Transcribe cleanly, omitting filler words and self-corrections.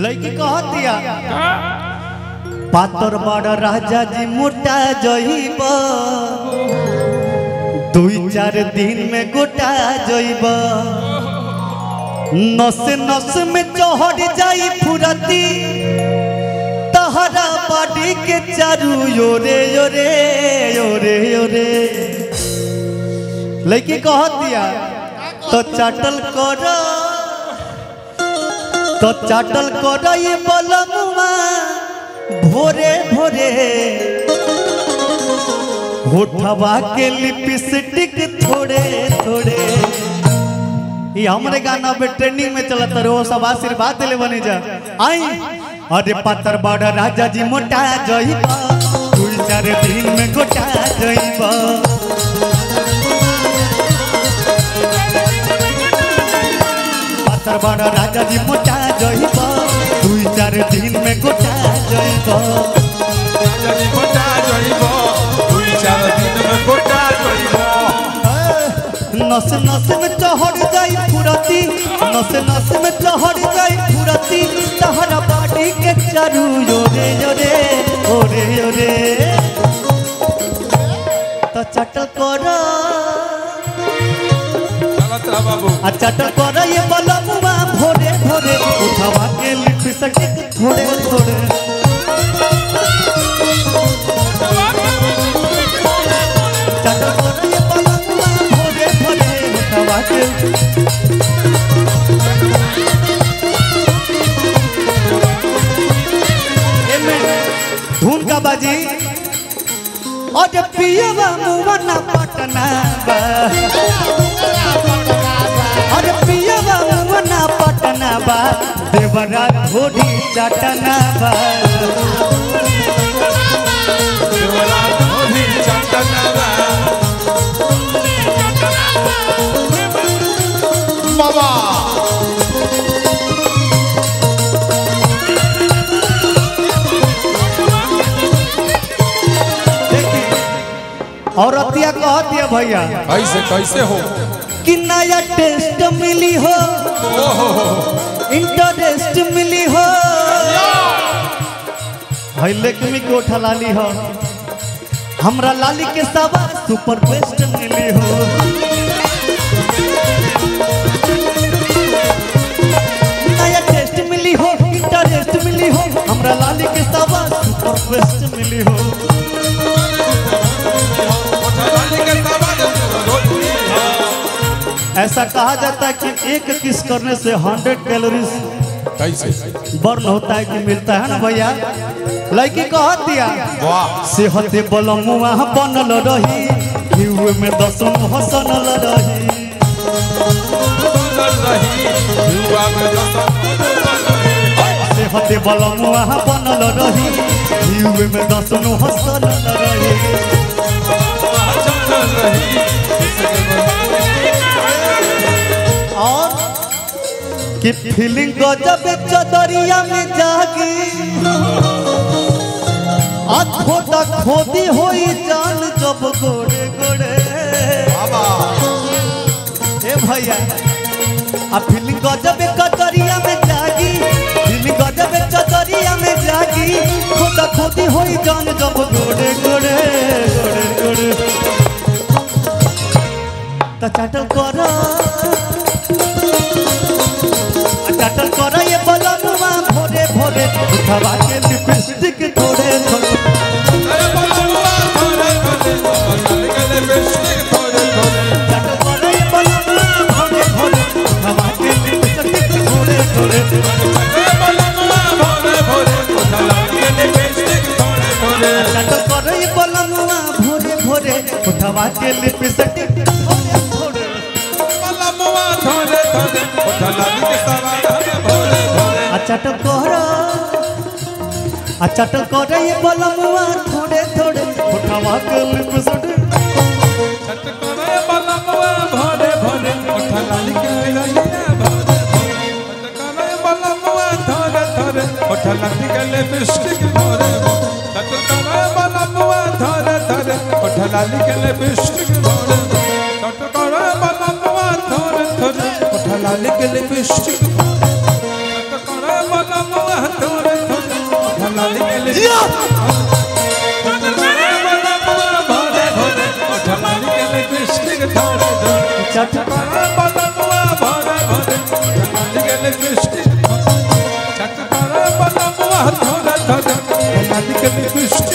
लड़की कहतिया पातर बड़ राजा जी मोटा जइब 2-4 दिन में गोटा जइब नस नस में चढ़ जाई फुरती तहरा बॉडी के चारू योरे योरे योरे योरे लड़की कहतिया तो चाटल कर ये बलमुआ भोरे भोरे होठवा के लिपस्टिक थोड़े थोड़े ये हमारे गाना पे ट्रेंडिंग में चला था वो सब आशीर्वाद ले बने जा आई अरे पातर बड़ राजा जी मोटा जइब 2-4 दिन में गोटा जइब पातर बड़ राजा जी मोटा जइब 2-4 दिन में गोटा जइब राजा जी गोटा जइब 2-4 दिन में गोटा जइब नस नस में चढ़ जाई फुरती नस नस में चढ़ जाई फुरती तहरा बाड़ी के चारू योरे योरे ओरे ओरे तो चटल कर बाबू चटल कर ये बलमुआ भोरे भोरे उठवा के लिपस्टिक थोड़े थोड़े चटल कर ये बलमुआ भोरे भोरे उठवा के धूम का बाजी और पियवा मुवना पटना बा और पियवा मुवना पटना बा देवरा थोड़ी चटना बा देवरा थोड़ी चटना बा मामा और अतिया कहतिया भैया कैसे हो कि नया टेस्ट मिली हो इंटरेस्ट मिली हो लक्ष्मी को उठा लाली हो हमरा लाली के सवा सुपर बेस्ट मिली हो नया टेस्ट मिली हो इंटरेस्ट मिली हो हमरा लाली के सवा सुपर बेस्ट मिली हो ऐसा कहा जाता है कि एक किस करने से 100 कैलोरीज कैसे बर्न होता है कि मिलता है ना भैया लड़की कहतिया सेहत बलमुआ बनल रही घीव में 10 हसनल रही सेहत बलमुआ बनल रही घीव में 10 हसनल रही और कि फीलिंग गजब चदरिया में जागी खोदा खोदी होई जान जब गोड़े गोड़े ए भैया आ फीलिंग गजब चदरिया में जागी फीलिंग गजब चदरिया में जागी खोदा खोदी होई जान जब गोड़े गोड़े गोड़े गोड़े तो चाटल करो चाटल कर ये बलमुआ भोरे भोरे उठवा के लिपस्टिक थोड़े थोड़े चाटल कर ये बलमुआ भोरे भोरे उठवा के लिपस्टिक थोड़े थोड़े चाटल कर ये बलमुआ भोरे भोरे उठवा के लिपस्टिक थोड़े थोड़े चटल कर ये बलमुआ थोड़े थोड़े उठवा के लिपस्टिक लिपस्टिक कृष्ण